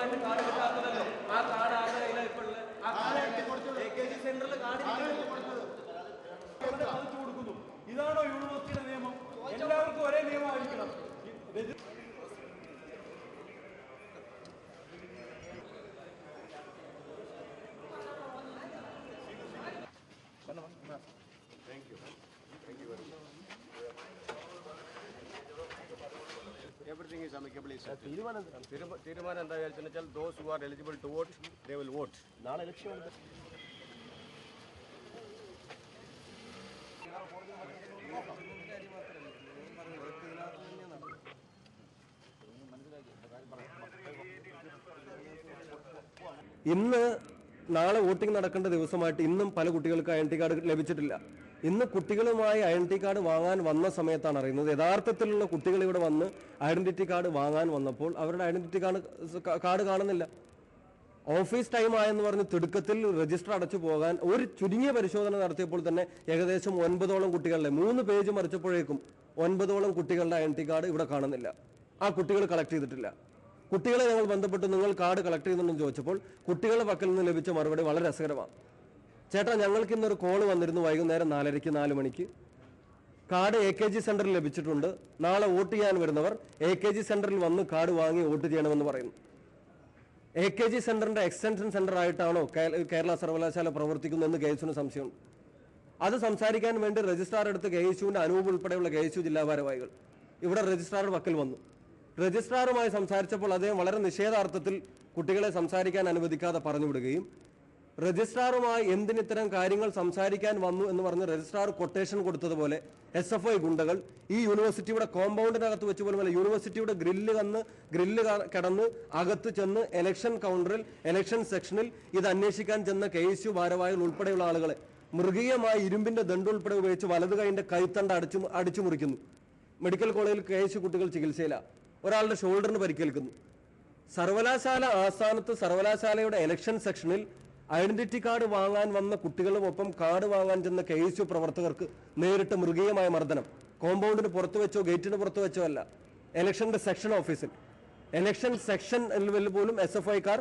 ആയിട്ട് കാർഡ് കിട്ടാത്തതല്ലേ? ആ കാർഡ് ആരുടെ കയ്യിലാണ് ഇപ്പോൾ ഉള്ളത്? ആ കാർഡ് AKG സെന്ററിൽ കാർഡ് പതിച്ചു കൊടുക്കുന്നു. ഇതാണോ യൂണിവേഴ്സിറ്റിയുടെ നിയമം? എല്ലാവർക്കും ഒരേ നിയമമായിരിക്കണം. Everything is amicably settled. തീരുമാനം എന്താ വെച്ചാൽ those who are eligible to vote, they will vote. നാളെ ഇലക്ഷൻ ഉണ്ട്. ഇന്ന് നാളെ വോട്ടിംഗ് നടക്കേണ്ട ദിവസമായിട്ട് ഇന്നും പല കുട്ടികൾക്ക് ഐഡന്റിറ്റി കാർഡ് ലഭിച്ചിട്ടില്ല. ഇന്ന് കുട്ടികളുമായി ഐഡന്റിറ്റി കാർഡ് വാങ്ങാൻ വന്ന സമയത്താണ് അറിയുന്നത്. യഥാർത്ഥത്തിലുള്ള കുട്ടികൾ ഇവിടെ വന്ന് ഐഡന്റിറ്റി കാർഡ് വാങ്ങാൻ വന്നപ്പോൾ അവരുടെ ഐഡന്റിറ്റി കാർഡ് കാണുന്നില്ല. ഓഫീസ് ടൈം ആയെന്ന് പറഞ്ഞ് തിടുക്കത്തിൽ രജിസ്റ്റർ അടച്ചു പോകാൻ ഒരു ചുരുങ്ങിയ പരിശോധന നടത്തിയപ്പോൾ തന്നെ ഏകദേശം 9ഓളം കുട്ടികളുടെ 3 പേജ് മറിച്ചപ്പോഴേക്കും 9ഓളം കുട്ടികളുടെ ഐഡന്റിറ്റി കാർഡ് ഇവിടെ കാണുന്നില്ല. ആ കുട്ടികൾ കളക്ട് ചെയ്തിട്ടില്ല. കുട്ടികളെ ഞങ്ങൾ ബന്ധപ്പെട്ട് നിങ്ങൾ കാർഡ് കളക്ട് ചെയ്യുന്നുണ്ടെന്ന് ചോദിച്ചപ്പോൾ കുട്ടികളുടെ പക്കൽ നിന്ന് ലഭിച്ച മറുപടി വളരെ രസകരമാണ്. ചേട്ടാ, ഞങ്ങൾക്ക് ഇന്നൊരു കോൾ വന്നിരുന്നു വൈകുന്നേരം 4:30 4 മണിക്ക്. കാർഡ് AKG സെന്ററിൽ ലഭിച്ചിട്ടുണ്ട്. നാളെ വോട്ട് ചെയ്യാൻ വരുന്നവർ AKG സെന്ററിൽ വന്ന് കാർഡ് വാങ്ങി വോട്ട് ചെയ്യണമെന്ന് പറയുന്നു. AKG സെന്ററിന്റെ എക്സ്റ്റൻഷൻ സെന്റർ ആയിട്ടാണോ കേരള സർവകലാശാല പ്രവർത്തിക്കുന്നതെന്ന് KSUവിന് സംശയമുണ്ട്. അത് സംസാരിക്കാൻ വേണ്ടി രജിസ്ട്രാർ എടുത്ത് KSUവിന്റെ അനൂപ് ഉൾപ്പെടെയുള്ള KSU ജില്ലാ ഭാരവാഹികൾ ഇവിടെ രജിസ്ട്രാറുടെ പക്കൽ വന്നു. രജിസ്ട്രാറുമായി സംസാരിച്ചപ്പോൾ അദ്ദേഹം വളരെ നിഷേധാർത്ഥത്തിൽ കുട്ടികളെ സംസാരിക്കാൻ അനുവദിക്കാതെ പറഞ്ഞുവിടുകയും രജിസ്ട്രാറുമായി എന്തിനിത്തരം കാര്യങ്ങൾ സംസാരിക്കാൻ വന്നു എന്ന് പറഞ്ഞ് രജിസ്ട്രാർ കൊട്ടേഷൻ കൊടുത്തതുപോലെ SFI ഗുണ്ടകൾ ഈ യൂണിവേഴ്സിറ്റിയുടെ കോമ്പൗണ്ടിനകത്ത് വെച്ച് പോലുമല്ല, യൂണിവേഴ്സിറ്റിയുടെ ഗ്രില്ല് കടന്ന് അകത്ത് ചെന്ന് ഇലക്ഷൻ കൗണ്ടറിൽ ഇലക്ഷൻ സെക്ഷനിൽ ഇത് അന്വേഷിക്കാൻ ചെന്ന KSU ഭാരവാഹികൾ ഉൾപ്പെടെയുള്ള ആളുകളെ മൃഗീയമായി ഇരുമ്പിന്റെ ദണ്ടുൾപ്പെടെ ഉപയോഗിച്ച് വലതു കൈന്റെ കൈത്തണ്ട അടിച്ചു മുറിക്കുന്നു. മെഡിക്കൽ കോളേജിൽ KSU കുട്ടികൾ ചികിത്സയില്ല. ഒരാളുടെ ഷോൾഡറിന് പരിക്കേൽക്കുന്നു. സർവകലാശാല ആസ്ഥാനത്ത് സർവകലാശാലയുടെ ഇലക്ഷൻ സെക്ഷനിൽ ഐഡന്റിറ്റി കാർഡ് വാങ്ങാൻ വന്ന കുട്ടികളുമൊപ്പം കാർഡ് വാങ്ങാൻ ചെന്ന KSU പ്രവർത്തകർക്ക് നേരിട്ട് മൃഗീയമായ മർദ്ദനം. കോമ്പൗണ്ടിന് പുറത്തു വെച്ചോ ഗേറ്റിന് പുറത്തു വെച്ചോ അല്ല, ഇലക്ഷന്റെ സെക്ഷൻ ഓഫീസിൽ ഇലക്ഷൻ സെക്ഷൻ പോലും SFI കാർ